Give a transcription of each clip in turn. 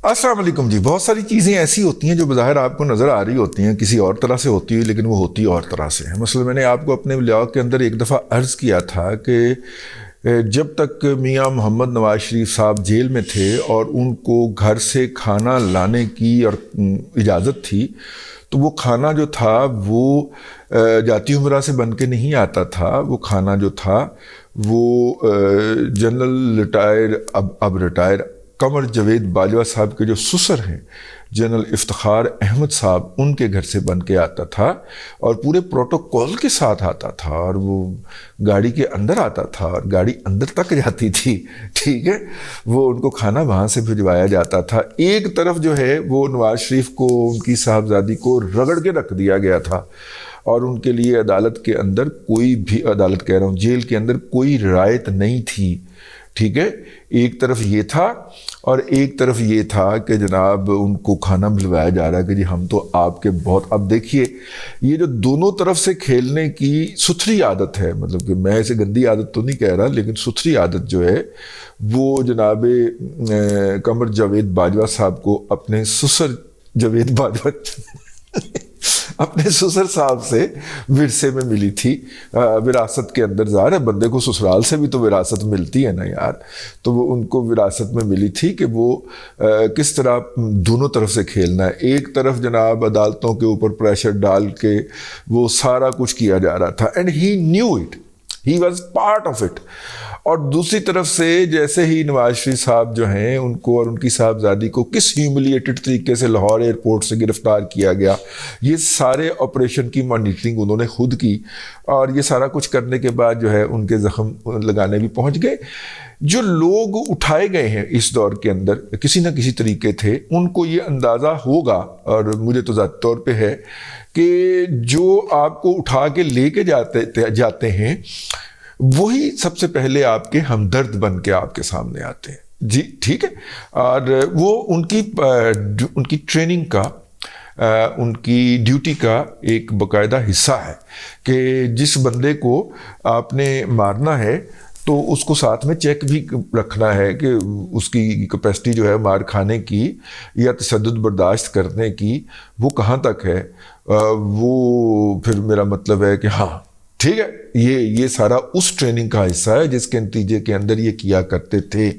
السلام علیکم جی. بہت ساری چیزیں ایسی ہوتی ہیں جو بظاہر آپ کو نظر آ رہی ہوتی ہیں کسی اور طرح سے ہوتی ہوئی، لیکن وہ ہوتی اور طرح سے ہیں. مثلا میں نے آپ کو اپنے ولاگ کے اندر ایک دفعہ عرض کیا تھا کہ جب تک میاں محمد نواز شریف صاحب جیل میں تھے اور ان کو گھر سے کھانا لانے کی اور اجازت تھی، تو وہ کھانا جو تھا وہ جاتی عمرہ سے بن کے نہیں آتا تھا. وہ کھانا جو تھا وہ جنرل ریٹائر قمر جاوید باجوہ صاحب کے جو سسر ہیں جنرل افتخار احمد صاحب، ان کے گھر سے بن کے آتا تھا اور پورے پروٹوکول کے ساتھ آتا تھا، اور وہ گاڑی کے اندر آتا تھا اور گاڑی اندر تک جاتی تھی. ٹھیک ہے، وہ ان کو کھانا وہاں سے بھجوایا جاتا تھا. ایک طرف جو ہے وہ نواز شریف کو، ان کی صاحبزادی کو رگڑ کے رکھ دیا گیا تھا اور ان کے لیے عدالت کے اندر کوئی بھی، عدالت کہہ رہا ہوں، جیل کے اندر کوئی رعایت نہیں تھی. ٹھیک ہے، ایک طرف یہ تھا اور ایک طرف یہ تھا کہ جناب ان کو کھانا ملوایا جا رہا ہے کہ جی ہم تو آپ کے بہت. اب دیکھیے یہ جو دونوں طرف سے کھیلنے کی ستھری عادت ہے، مطلب کہ میں اسے گندی عادت تو نہیں کہہ رہا، لیکن ستھری عادت جو ہے وہ جناب قمر جاوید باجوہ صاحب کو اپنے سسر جاوید باجوہ اپنے سسر صاحب سے ورثے میں ملی تھی. وراثت کے اندر ظاہر ہے بندے کو سسرال سے بھی تو وراثت ملتی ہے نا یار. تو وہ ان کو وراثت میں ملی تھی کہ وہ کس طرح دونوں طرف سے کھیلنا ہے. ایک طرف جناب عدالتوں کے اوپر پریشر ڈال کے وہ سارا کچھ کیا جا رہا تھا، and he new it, he was part of it. اور دوسری طرف سے جیسے ہی نواز شریف صاحب جو ہیں ان کو اور ان کی صاحبزادی کو کس ہیوملیٹڈ طریقے سے لاہور ایئرپورٹ سے گرفتار کیا گیا، یہ سارے آپریشن کی مانیٹرنگ انہوں نے خود کی، اور یہ سارا کچھ کرنے کے بعد جو ہے ان کے زخم لگانے بھی پہنچ گئے. جو لوگ اٹھائے گئے ہیں اس دور کے اندر کسی نہ کسی طریقے تھے، ان کو یہ اندازہ ہوگا، اور مجھے تو ذاتی طور پہ ہے کہ جو آپ کو اٹھا کے لے کے جاتے ہیں وہی سب سے پہلے آپ کے ہمدرد بن کے آپ کے سامنے آتے ہیں. جی ٹھیک ہے، اور وہ ان کی ٹریننگ کا، ان کی ڈیوٹی کا ایک باقاعدہ حصہ ہے کہ جس بندے کو آپ نے مارنا ہے تو اس کو ساتھ میں چیک بھی رکھنا ہے کہ اس کی کیپیسٹی جو ہے مار کھانے کی یا تشدد برداشت کرنے کی وہ کہاں تک ہے. وہ پھر میرا مطلب ہے کہ ہاں ٹھیک ہے، یہ سارا اس ٹریننگ کا حصہ ہے جس کے نتیجے کے اندر یہ کیا کرتے تھے.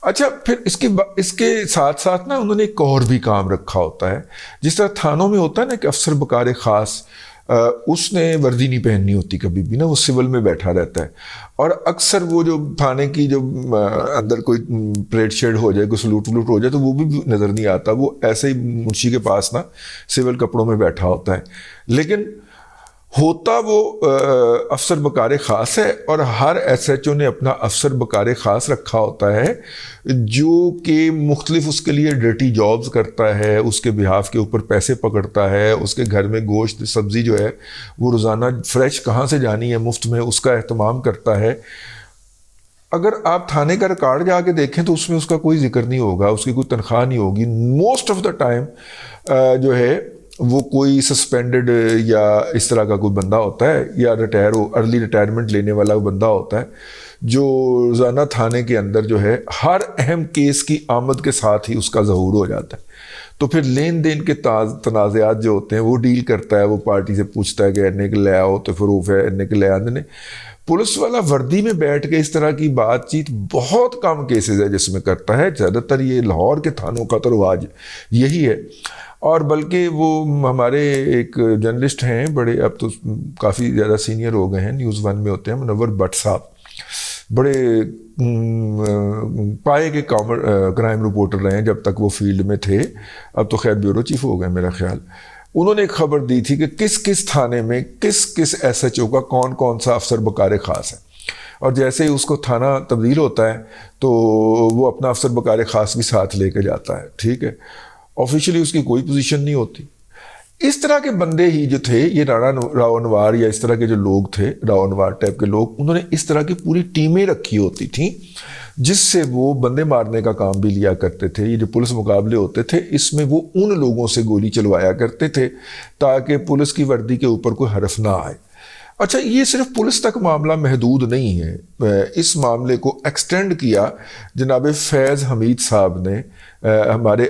اچھا، پھر اس کے ساتھ ساتھ نا انہوں نے ایک اور بھی کام رکھا ہوتا ہے. جس طرح تھانوں میں ہوتا ہے نا کہ افسر بکار خاص، اس نے وردی نہیں پہننی ہوتی کبھی بھی نا، وہ سول میں بیٹھا رہتا ہے، اور اکثر وہ جو تھانے کی جو اندر کوئی پریڈ شیڈ ہو جائے، کوئی سلوٹ ولوٹ ہو جائے تو وہ بھی نظر نہیں آتا، وہ ایسے ہی منشی کے پاس نا سول کپڑوں میں بیٹھا ہوتا ہے. لیکن ہوتا وہ افسر بکار خاص ہے، اور ہر ایس ایچ او نے اپنا افسر بکار خاص رکھا ہوتا ہے جو کہ مختلف اس کے لیے ڈرٹی جابز کرتا ہے، اس کے بہاف کے اوپر پیسے پکڑتا ہے، اس کے گھر میں گوشت سبزی جو ہے وہ روزانہ فریش کہاں سے جانی ہے مفت میں، اس کا اہتمام کرتا ہے. اگر آپ تھانے کا ریکارڈ جا کے دیکھیں تو اس میں اس کا کوئی ذکر نہیں ہوگا، اس کی کوئی تنخواہ نہیں ہوگی. موسٹ آف دا ٹائم جو ہے وہ کوئی سسپینڈڈ یا اس طرح کا کوئی بندہ ہوتا ہے، یا ارلی ریٹائرمنٹ لینے والا بندہ ہوتا ہے جو روزانہ تھانے کے اندر جو ہے ہر اہم کیس کی آمد کے ساتھ ہی اس کا ظہور ہو جاتا ہے. تو پھر لین دین کے تنازعات جو ہوتے ہیں وہ ڈیل کرتا ہے، وہ پارٹی سے پوچھتا ہے کہ اننے کے لے آؤ تو فروف ہے، اننے کے لے آنے. پولیس والا وردی میں بیٹھ کے اس طرح کی بات چیت بہت کم کیسز ہے جس میں کرتا ہے. زیادہ تر یہ لاہور کے تھانوں کا تو رواج یہی ہے. اور بلکہ وہ ہمارے ایک جرنلسٹ ہیں بڑے، اب تو کافی زیادہ سینئر ہو گئے ہیں، نیوز ون میں ہوتے ہیں، منور بٹ صاحب، بڑے پائے کے کرائم رپورٹر رہے ہیں جب تک وہ فیلڈ میں تھے، اب تو خیر بیورو چیف ہو گئے میرا خیال. انہوں نے ایک خبر دی تھی کہ کس کس تھانے میں کس کس ایس ایچ او کا کون سا افسر بکار خاص ہے، اور جیسے ہی اس کو تھانہ تبدیل ہوتا ہے تو وہ اپنا افسر بکار خاص بھی ساتھ لے کے جاتا ہے. ٹھیک ہے، آفیشلی اس کی کوئی پوزیشن نہیں ہوتی. اس طرح کے بندے ہی جو تھے، یہ راؤ انوار یا اس طرح کے جو لوگ تھے، راؤ انوار ٹائپ کے لوگ، انہوں نے اس طرح کی پوری ٹیمیں رکھی ہوتی تھیں جس سے وہ بندے مارنے کا کام بھی لیا کرتے تھے. یہ جو پولیس مقابلے ہوتے تھے اس میں وہ ان لوگوں سے گولی چلوایا کرتے تھے تاکہ پولیس کی وردی کے اوپر کوئی حرف نہ آئے. اچھا یہ صرف پولیس تک معاملہ محدود نہیں ہے، اس معاملے کو ایکسٹینڈ کیا جناب فیض حمید صاحب نے ہمارے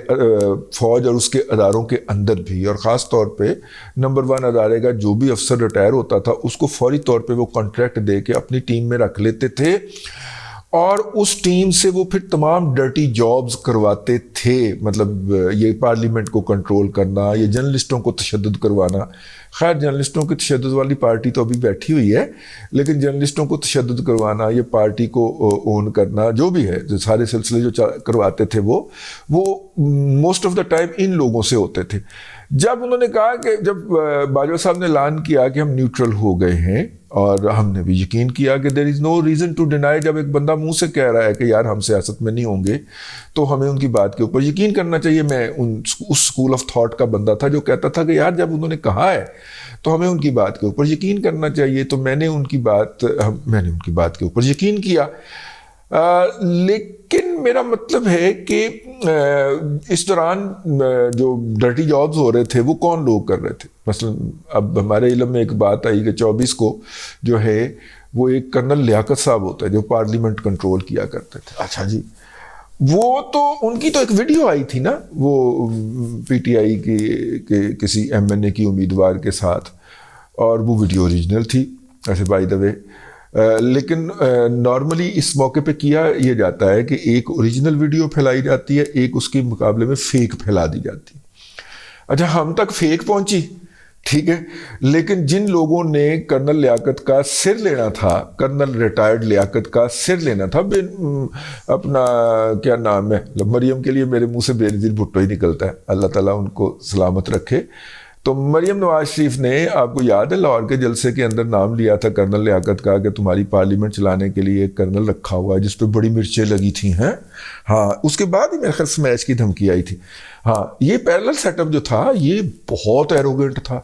فوج اور اس کے اداروں کے اندر بھی، اور خاص طور پہ نمبر 1 ادارے کا جو بھی افسر ریٹائر ہوتا تھا اس کو فوری طور پہ وہ کانٹریکٹ دے کے اپنی ٹیم میں رکھ لیتے تھے، اور اس ٹیم سے وہ پھر تمام ڈرٹی جابز کرواتے تھے، مطلب یہ پارلیمنٹ کو کنٹرول کرنا، یہ جرنلسٹوں کو تشدد کروانا. خیر جرنلسٹوں کی تشدد والی پارٹی تو ابھی بیٹھی ہوئی ہے، لیکن جرنلسٹوں کو تشدد کروانا، یہ پارٹی کو اون کرنا، جو بھی ہے، جو سارے سلسلے جو کرواتے تھے وہ موسٹ آف دا ٹائم ان لوگوں سے ہوتے تھے. جب انہوں نے کہا کہ جب باجوہ صاحب نے اعلان کیا کہ ہم نیوٹرل ہو گئے ہیں، اور ہم نے بھی یقین کیا کہ دیر از نو ریزن ٹو ڈینائی، جب ایک بندہ منہ سے کہہ رہا ہے کہ یار ہم سیاست میں نہیں ہوں گے تو ہمیں ان کی بات کے اوپر یقین کرنا چاہیے. میں اس اسکول آف تھاٹ کا بندہ تھا جو کہتا تھا کہ یار جب انہوں نے کہا ہے تو ہمیں ان کی بات کے اوپر یقین کرنا چاہیے. تو میں نے ان کی بات کے اوپر یقین کیا. لیکن میرا مطلب ہے کہ اس دوران جو ڈرٹی جابز ہو رہے تھے وہ کون لوگ کر رہے تھے. مثلا اب ہمارے علم میں ایک بات آئی کہ 24 کو جو ہے وہ ایک کرنل لیاقت صاحب ہوتا ہے جو پارلیمنٹ کنٹرول کیا کرتے تھے. اچھا جی، وہ تو ان کی تو ایک ویڈیو آئی تھی نا، وہ پی ٹی آئی کی کسی ایم این اے کی امیدوار کے ساتھ، اور وہ ویڈیو اوریجنل تھی ایسے بائی دا وے. لیکن نارملی اس موقع پہ کیا یہ جاتا ہے کہ ایک اوریجنل ویڈیو پھیلائی جاتی ہے، ایک اس کے مقابلے میں فیک پھیلا دی جاتی ہے. اچھا ہم تک فیک پہنچی، ٹھیک ہے، لیکن جن لوگوں نے کرنل لیاقت کا سر لینا تھا، کرنل ریٹائرڈ لیاقت کا سر لینا تھا، اپنا کیا نام ہے، مریم کے لیے میرے منہ سے بے نظیر بھٹو ہی نکلتا ہے، اللہ تعالیٰ ان کو سلامت رکھے. تو مریم نواز شریف نے، آپ کو یاد ہے لاہور کے جلسے کے اندر نام لیا تھا کرنل لیاقت کا کہ تمہاری پارلیمنٹ چلانے کے لیے ایک کرنل رکھا ہوا ہے جس پہ بڑی مرچیں لگی تھیں ہیں. ہاں اس کے بعد ہی میرے خیال سمیچ کی دھمکی آئی تھی. ہاں یہ پیرلل سیٹ اپ جو تھا یہ بہت ایروگنٹ تھا.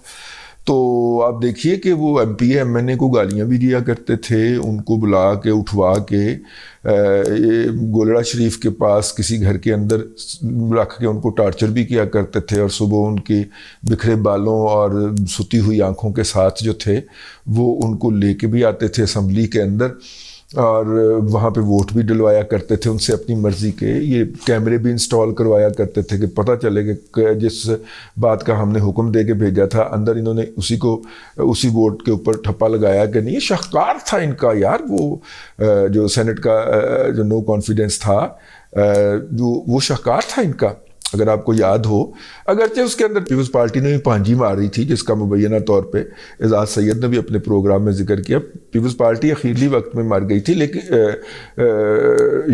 تو آپ دیکھیے کہ وہ ایم پی ایم این اے کو گالیاں بھی دیا کرتے تھے، ان کو بلا کے اٹھوا کے گولڑا شریف کے پاس کسی گھر کے اندر رکھ کے ان کو ٹارچر بھی کیا کرتے تھے، اور صبح ان کے بکھرے بالوں اور ستی ہوئی آنکھوں کے ساتھ جو تھے وہ ان کو لے کے بھی آتے تھے اسمبلی کے اندر، اور وہاں پہ ووٹ بھی ڈلوایا کرتے تھے ان سے اپنی مرضی کے. یہ کیمرے بھی انسٹال کروایا کرتے تھے کہ پتہ چلے کہ جس بات کا ہم نے حکم دے کے بھیجا تھا اندر انہوں نے اسی ووٹ کے اوپر ٹھپا لگایا کہ نہیں. شاہکار تھا ان کا یار، وہ جو سینٹ کا جو نو کانفیڈنس تھا وہ شاہکار تھا ان کا، اگر آپ کو یاد ہو. اگرچہ اس کے اندر پیپلز پارٹی نے بھی پانجی ماری تھی جس کا مبینہ طور پہ اعزاز سید نے بھی اپنے پروگرام میں ذکر کیا. پیپلز پارٹی اخیرلی وقت میں مر گئی تھی، لیکن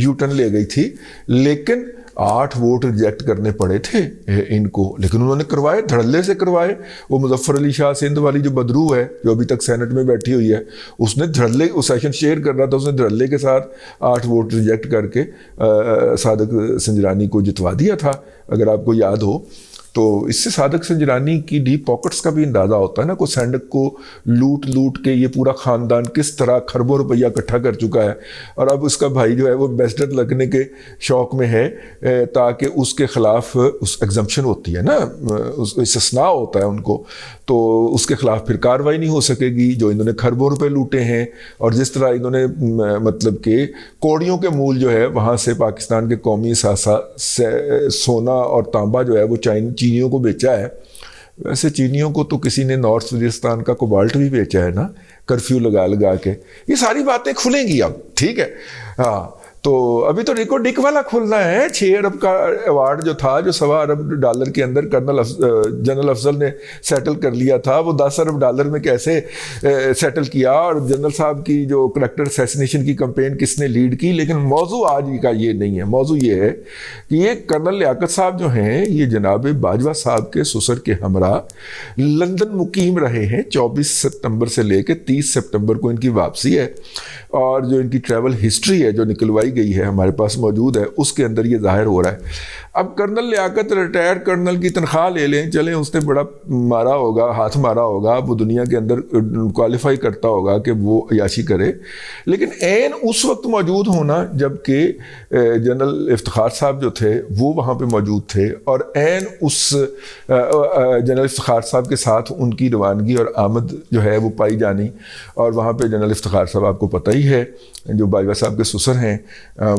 یو ٹرن لے گئی تھی، لیکن 8 ووٹ ریجیکٹ کرنے پڑے تھے ان کو، لیکن انہوں نے کروائے، دھڑلے سے کروائے. وہ مظفر علی شاہ سندھ والی جو بدرو ہے جو ابھی تک سینٹ میں بیٹھی ہوئی ہے، اس نے دھڑلے، وہ سیشن شیئر کر رہا تھا، اس نے دھڑلے کے ساتھ 8 ووٹ ریجیکٹ کر کے صادق سنجرانی کو جتوا دیا تھا اگر آپ کو یاد ہو. تو اس سے صادق سنجرانی کی ڈیپ پاکٹس کا بھی اندازہ ہوتا ہے نا، کو سینڈک کو لوٹ کے یہ پورا خاندان کس طرح کھربوں روپیہ اکٹھا کر چکا ہے، اور اب اس کا بھائی جو ہے وہ ایمبیسڈر لگنے کے شوق میں ہے تاکہ اس کے خلاف اس ایگزمپشن ہوتی ہے نا، استثناء ہوتا ہے ان کو، تو اس کے خلاف پھر کارروائی نہیں ہو سکے گی. جو انہوں نے کھربوں روپے لوٹے ہیں، اور جس طرح انہوں نے مطلب کہ کوڑیوں کے مول جو ہے وہاں سے پاکستان کے قومی اثاثہ سونا اور تانبا جو ہے وہ چینیوں کو بیچا ہے. ویسے چینیوں کو تو کسی نے نارتھ وزیرستان کا کوبالٹ بھی بیچا ہے نا، کرفیو لگا کے. یہ ساری باتیں کھلیں گی اب، ٹھیک ہے. ہاں تو ابھی تو ریکو ڈک والا کھلنا ہے. 6 ارب کا ایوارڈ جو تھا، جو $1.25 ارب کے اندر جنرل افضل نے سیٹل کر لیا تھا، وہ $10 ارب میں کیسے سیٹل کیا، اور جنرل صاحب کی جو کریکٹر اسیسینیشن کی کمپین کس نے لیڈ کی. لیکن موضوع آج کا یہ نہیں ہے. موضوع یہ ہے کہ یہ کرنل لیاقت صاحب جو ہیں یہ جناب باجوہ صاحب کے سسر کے ہمراہ لندن مقیم رہے ہیں. 24 ستمبر سے لے کے 30 سپتمبر کو ان کی واپسی ہے، اور جو ان کی ٹریول ہسٹری ہے جو نکلوائی گئی ہے ہمارے پاس موجود ہے، اس کے اندر یہ ظاہر ہو رہا ہے. اب کرنل لیاقت ریٹائرڈ کرنل کی تنخواہ لے لیں، چلیں اس نے بڑا مارا ہوگا، ہاتھ مارا ہوگا، وہ دنیا کے اندر کوالیفائی کرتا ہوگا کہ وہ عیاشی کرے، لیکن عین اس وقت موجود ہونا جب کہ جنرل افتخار صاحب جو تھے وہ وہاں پہ موجود تھے، اور عین اس جنرل افتخار صاحب کے ساتھ ان کی روانگی اور آمد جو ہے وہ پائی جانی، اور وہاں پہ جنرل افتخار صاحب آپ کو پتہ ہی ہے جو باجوہ صاحب کے سسر ہیں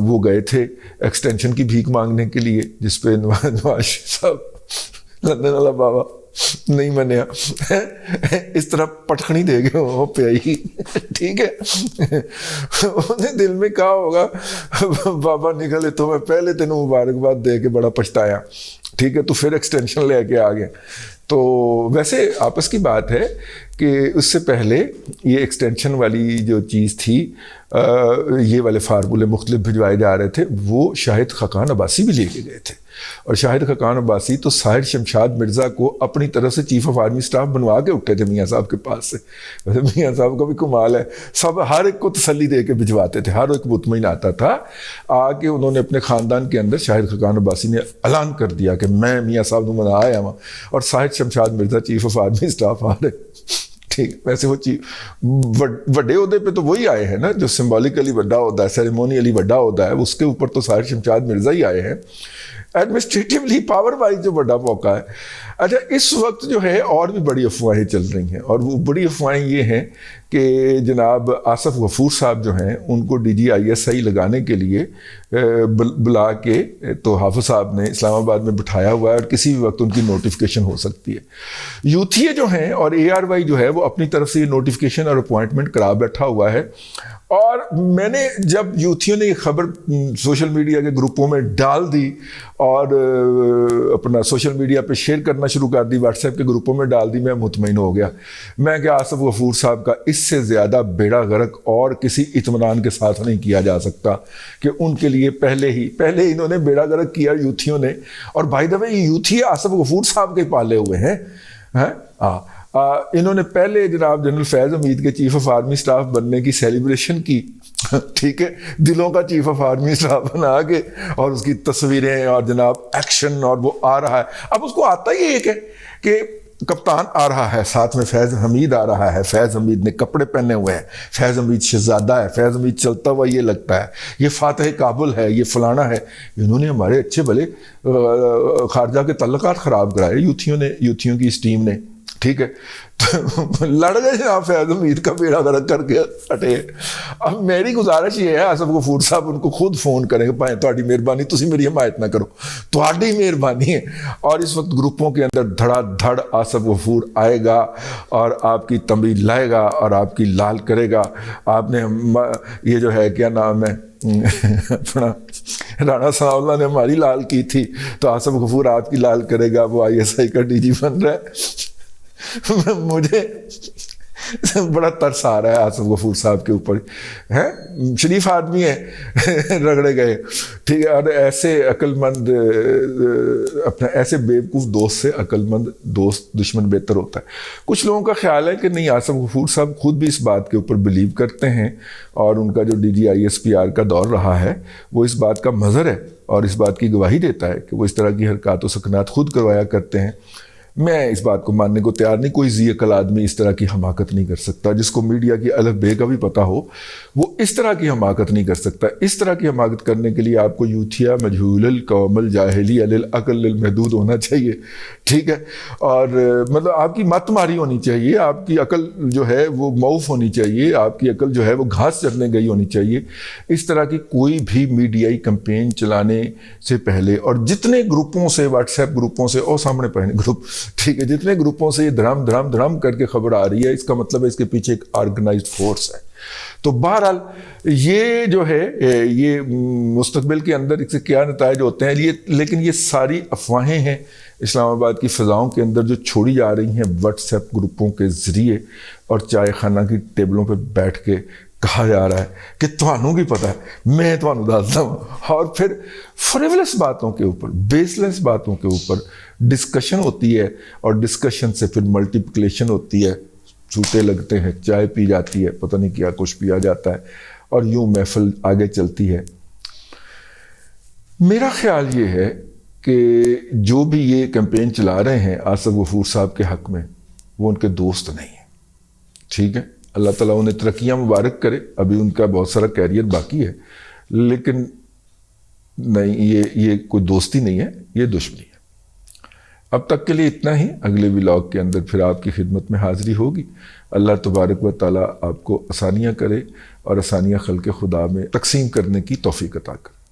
وہ گئے تھے ایکسٹینشن کی بھیک مانگنے کے لیے، جس پہ نواز صاحب لندن والا بابا نہیں منیا، اس طرح پٹخنی دے گئے وہ پیائی، ٹھیک ہے، انہیں دل میں کہا ہوگا بابا نکلے تو میں پہلے تینوں مبارکباد دے کے بڑا پچھتایا، ٹھیک ہے، تو پھر ایکسٹینشن لے کے آ گئے۔ تو ویسے آپس کی بات ہے کہ اس سے پہلے یہ ایکسٹینشن والی جو چیز تھی، یہ والے فارمولے مختلف بھجوائے جا رہے تھے، وہ شاہد خاقان عباسی بھی لے کے گئے تھے، اور شاہد خاقان عباسی تو ساحر شمشاد مرزا کو اپنی طرف سے چیف آف آرمی سٹاف بنوا کے اٹھے تھے میاں صاحب کے پاس سے۔ ویسے میاں صاحب کا بھی کمال ہے، سب ہر ایک کو تسلی دے کے بھجواتے تھے، ہر ایک مطمئن آتا تھا، آ کے انہوں نے اپنے خاندان کے اندر شاہد خاقان عباسی نے اعلان کر دیا کہ میں میاں صاحب نے منا آیا ہوں، اور Sahir Shamshad Mirza chief of army staff آ رہے، ٹھیک۔ ویسے وہ وڈے عہدے پہ تو وہی آئے ہیں نا جو سمبولیکلی بڑا عہدہ ہے، سیریمونیلی بڑا عہدہ ہے، اس کے اوپر تو ساحر شمشاد مرزا ہی آئے ہیں، ایڈمنسٹریٹیولی پاور وائز جو بڑا موقع ہے۔ اچھا، اس وقت جو ہے اور بھی بڑی افواہیں چل رہی ہیں، اور وہ بڑی افواہیں یہ ہیں کہ جناب آصف غفور صاحب جو ہیں ان کو DGISI لگانے کے لیے بلا کے تو حافظ صاحب نے اسلام آباد میں بٹھایا ہوا ہے، اور کسی بھی وقت ان کی نوٹیفیکیشن ہو سکتی ہے۔ یوتھیے جو ہیں اور ARY جو ہے وہ اپنی طرف سے یہ نوٹیفیکیشن اور اپوائنٹمنٹ کرا بیٹھا ہوا ہے، اور میں نے جب یوتھیوں نے یہ خبر سوشل میڈیا کے گروپوں میں ڈال دی اور اپنا سوشل میڈیا پہ شیئر کرنا شروع کر دی، واٹس ایپ کے گروپوں میں ڈال دی، میں مطمئن ہو گیا، میں کہ آصف غفور صاحب کا اس سے زیادہ بیڑا غرق اور کسی اطمینان کے ساتھ نہیں کیا جا سکتا کہ ان کے لیے پہلے ہی انہوں نے بیڑا غرق کیا یوتھیوں نے، اور بائی دا وے یہ یوتھی آصف غفور صاحب کے پالے ہوئے ہیں، انہوں نے پہلے جناب جنرل فیض حمید کے چیف آف آرمی سٹاف بننے کی سیلیبریشن کی، ٹھیک ہے، دلوں کا چیف آف آرمی سٹاف بنا کے، اور اس کی تصویریں اور جناب ایکشن، اور وہ آ رہا ہے، اب اس کو آتا ہی ایک ہے کہ کپتان آ رہا ہے، ساتھ میں فیض حمید آ رہا ہے، فیض حمید نے کپڑے پہنے ہوئے ہیں، فیض حمید شہزادہ ہے، فیض حمید چلتا ہوا یہ لگتا ہے، یہ فاتح کابل ہے، یہ فلانا ہے۔ انہوں نے ہمارے اچھے بھلے خارجہ کے تعلقات خراب کرائے یوتھیوں کی اس ٹیم نے، ٹھیک ہے، تو لڑ گئے جناب فیض حمید کا بیڑا غرق کر کے ہٹے۔ اب میری گزارش یہ ہے آصف غفور صاحب ان کو خود فون کریں کہ بھائی تہاڈی مہربانی، تسی میری حمایت نہ کرو، تہاڈی مہربانی ہے۔ اور اس وقت گروپوں کے اندر دھڑا دھڑ آصف غفور آئے گا اور آپ کی تنبیہ لائے گا اور آپ کی لال کرے گا۔ آپ نے یہ جو ہے کیا نام ہے اپنا رانا ثناء اللہ نے ہماری لال کی تھی، تو آصف غفور آپ کی لال کرے گا، وہ ISI کا DG بن رہا ہے۔ مجھے بڑا ترس آ رہا ہے آصف غفور صاحب کے اوپر، ہیں شریف آدمی ہے، رگڑے گئے، ٹھیک ہے، اور ایسے عقل مند اپنا ایسے بیوقوف دوست سے عقل مند دوست دشمن بہتر ہوتا ہے۔ کچھ لوگوں کا خیال ہے کہ نہیں، آصف غفور صاحب خود بھی اس بات کے اوپر بلیو کرتے ہیں، اور ان کا جو DG ISPR کا دور رہا ہے وہ اس بات کا مظہر ہے اور اس بات کی گواہی دیتا ہے کہ وہ اس طرح کی حرکات و سکنات خود کروایا کرتے ہیں۔ میں اس بات کو ماننے کو تیار نہیں، کوئی ذی عقل آدمی اس طرح کی حماقت نہیں کر سکتا، جس کو میڈیا کی الف بے کا بھی پتہ ہو، وہ اس طرح کی حماقت نہیں کر سکتا۔ اس طرح کی حماقت کرنے کے لیے آپ کو یوتھیا مجہول القوم الجاہلی للعقل المحدود ہونا چاہیے، ٹھیک ہے، اور مطلب آپ کی مت ماری ہونی چاہیے، آپ کی عقل جو ہے وہ معوف ہونی چاہیے، آپ کی عقل جو ہے وہ گھاس چرنے گئی ہونی چاہیے۔ اس طرح کی کوئی بھی میڈیائی کمپین چلانے سے پہلے، اور جتنے گروپوں سے، واٹس ایپ گروپوں سے، اور سامنے پڑھنے گروپ، ٹھیک ہے، جتنے گروپوں سے یہ دھڑام دھڑام دھڑام کر کے خبر آ رہی ہے، اس کا مطلب ہے اس کے پیچھے ایک آرگنائزڈ فورس ہے۔ تو بہرحال یہ جو ہے یہ مستقبل کے اندر اس سے کیا نتائج ہوتے ہیں، لیکن یہ ساری افواہیں ہیں اسلام آباد کی فضاؤں کے اندر جو چھوڑی جا رہی ہیں واٹس ایپ گروپوں کے ذریعے، اور چائے خانہ کی ٹیبلوں پہ بیٹھ کے کہا جا رہا ہے کہ تھانوں کی پتہ ہے، میں تھانوں دستا ہوں، اور پھر فریولس باتوں کے اوپر، بیس لیس باتوں کے اوپر ڈسکشن ہوتی ہے، اور ڈسکشن سے پھر ملٹیپلیکیشن ہوتی ہے، چھوٹے لگتے ہیں، چائے پی جاتی ہے، پتہ نہیں کیا کچھ پیا جاتا ہے، اور یوں محفل آگے چلتی ہے۔ میرا خیال یہ ہے کہ جو بھی یہ کیمپین چلا رہے ہیں آصف غفور صاحب کے حق میں وہ ان کے دوست نہیں ہیں. ٹھیک ہے, اللہ تعالیٰ انہیں ترقیاں مبارک کرے, ابھی ان کا بہت سارا کیریئر باقی ہے, لیکن نہیں, یہ کوئی دوستی نہیں ہے, یہ دشمنی ہے. اب تک کے لیے اتنا ہی. اگلے ولاگ کے اندر پھر آپ کی خدمت میں حاضری ہوگی. اللہ تبارک و تعالیٰ آپ کو آسانیاں کرے اور آسانیاں خلق خدا میں تقسیم کرنے کی توفیق عطا کرے.